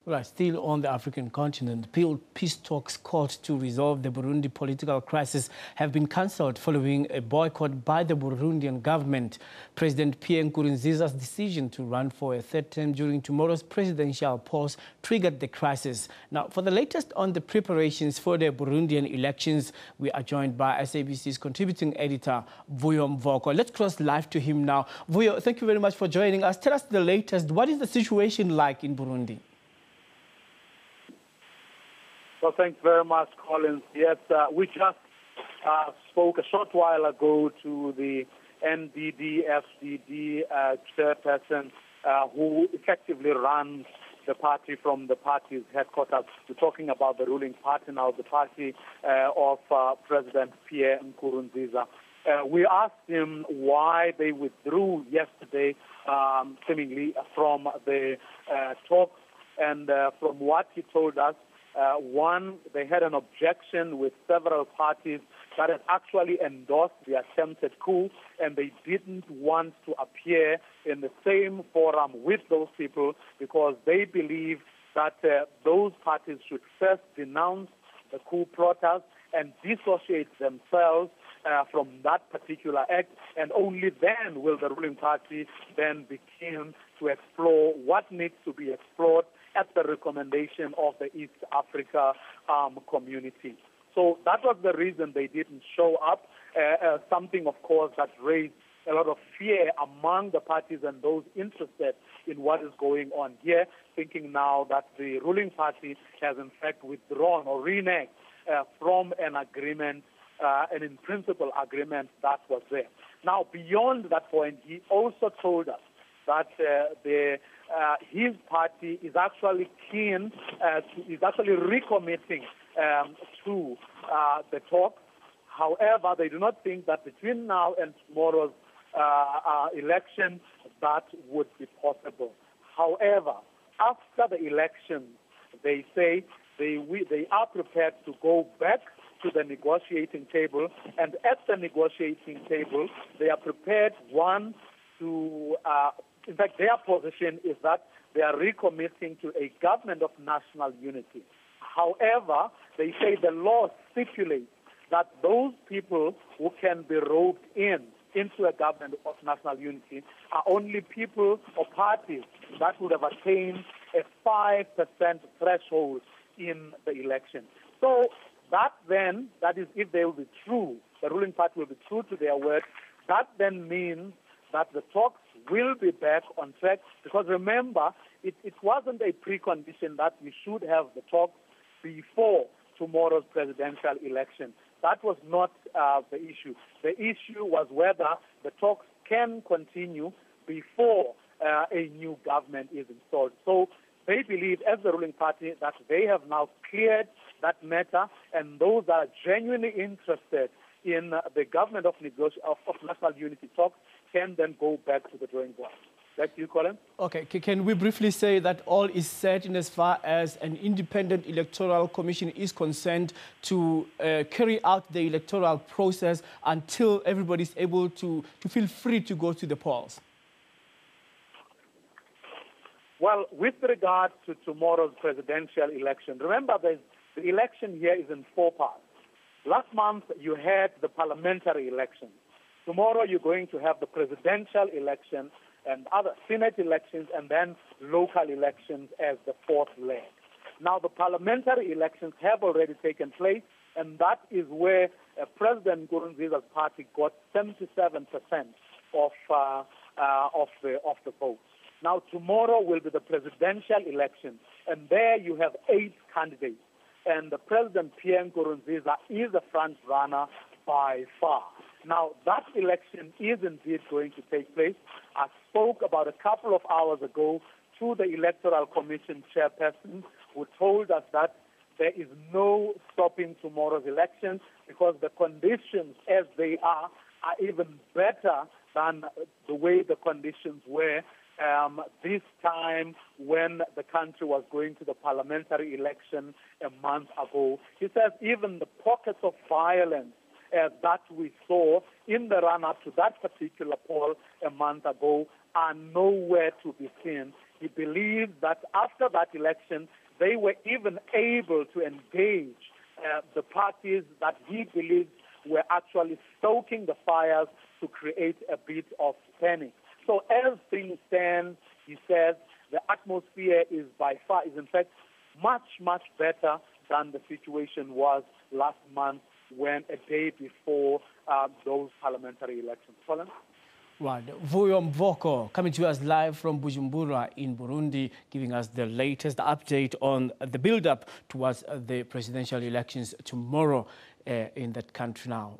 Right, still on the African continent, peace talks called to resolve the Burundi political crisis have been cancelled following a boycott by the Burundian government. President Pierre Nkurunziza's decision to run for a third term during tomorrow's presidential polls triggered the crisis. Now, for the latest on the preparations for the Burundian elections, we are joined by SABC's contributing editor, Vuyo Mvoko. Let's cross live to him now. Vuyo, thank you very much for joining us. Tell us the latest. What is the situation like in Burundi? Well, thanks very much, Collins. Yes, we just spoke a short while ago to the NDD-FDD chairperson who effectively runs the party from the party's headquarters. We're talking about the ruling party now, the party of President Pierre Nkurunziza. We asked him why they withdrew yesterday, seemingly from the talks, and from what he told us, one, they had an objection with several parties that had actually endorsed the attempted coup, and they didn't want to appear in the same forum with those people because they believe that those parties should first denounce the coup plotters and dissociate themselves from that particular act, and only then will the ruling party then begin to explore what needs to be explored at the recommendation of the East Africa community. So that was the reason they didn't show up, something, of course, that raised a lot of fear among the parties and those interested in what is going on here, thinking now that the ruling party has in fact withdrawn or reneged from an agreement, an in-principle agreement that was there. Now, beyond that point, he also told us that his party is actually keen, is actually recommitting to the talks. However, they do not think that between now and tomorrow's election that would be possible. However, after the election, they say they are prepared to go back to the negotiating table, and at the negotiating table, they are prepared, one, to in fact, their position is that they are recommitting to a government of national unity. However, they say the law stipulates that those people who can be roped into a government of national unity are only people or parties that would have attained a 5% threshold in the election. So that then, that is if they will be true, the ruling party will be true to their word, that then means that the talks will be back on track, because remember, it wasn't a precondition that we should have the talks before tomorrow's presidential election. That was not the issue. The issue was whether the talks can continue before a new government is installed. So they believe, as the ruling party, that they have now cleared that matter, and those that are genuinely interested in the government of national unity talks can then go back to the drawing board. Back to you, Colin. Okay, can we briefly say that all is set in as far as an independent electoral commission is concerned to carry out the electoral process until everybody is able to feel free to go to the polls? Well, with regard to tomorrow's presidential election, remember the election here is in 4 parts. Last month, you had the parliamentary election. Tomorrow, you're going to have the presidential election and other Senate elections, and then local elections as the 4th leg. Now, the parliamentary elections have already taken place, and that is where President Nkurunziza's party got 77% of the votes. Now, tomorrow will be the presidential election, and there you have 8 candidates. And the President Pierre Nkurunziza is the front runner by far. Now, that election is indeed going to take place. I spoke about a couple of hours ago to the Electoral Commission chairperson, who told us that there is no stopping tomorrow's election because the conditions as they are even better than the way the conditions were this time when the country was going to the parliamentary election a month ago. He says even the pockets of violence that we saw in the run-up to that particular poll a month ago are nowhere to be seen He believes that after that election, they were even able to engage the parties that he believes were actually stoking the fires to create a bit of panic. So as things stand, he says, the atmosphere is in fact much, much better than the situation was last month when a day before those parliamentary elections. Colin? Right. Vuyo Mvoko coming to us live from Bujumbura in Burundi, giving us the latest update on the build-up towards the presidential elections tomorrow in that country now.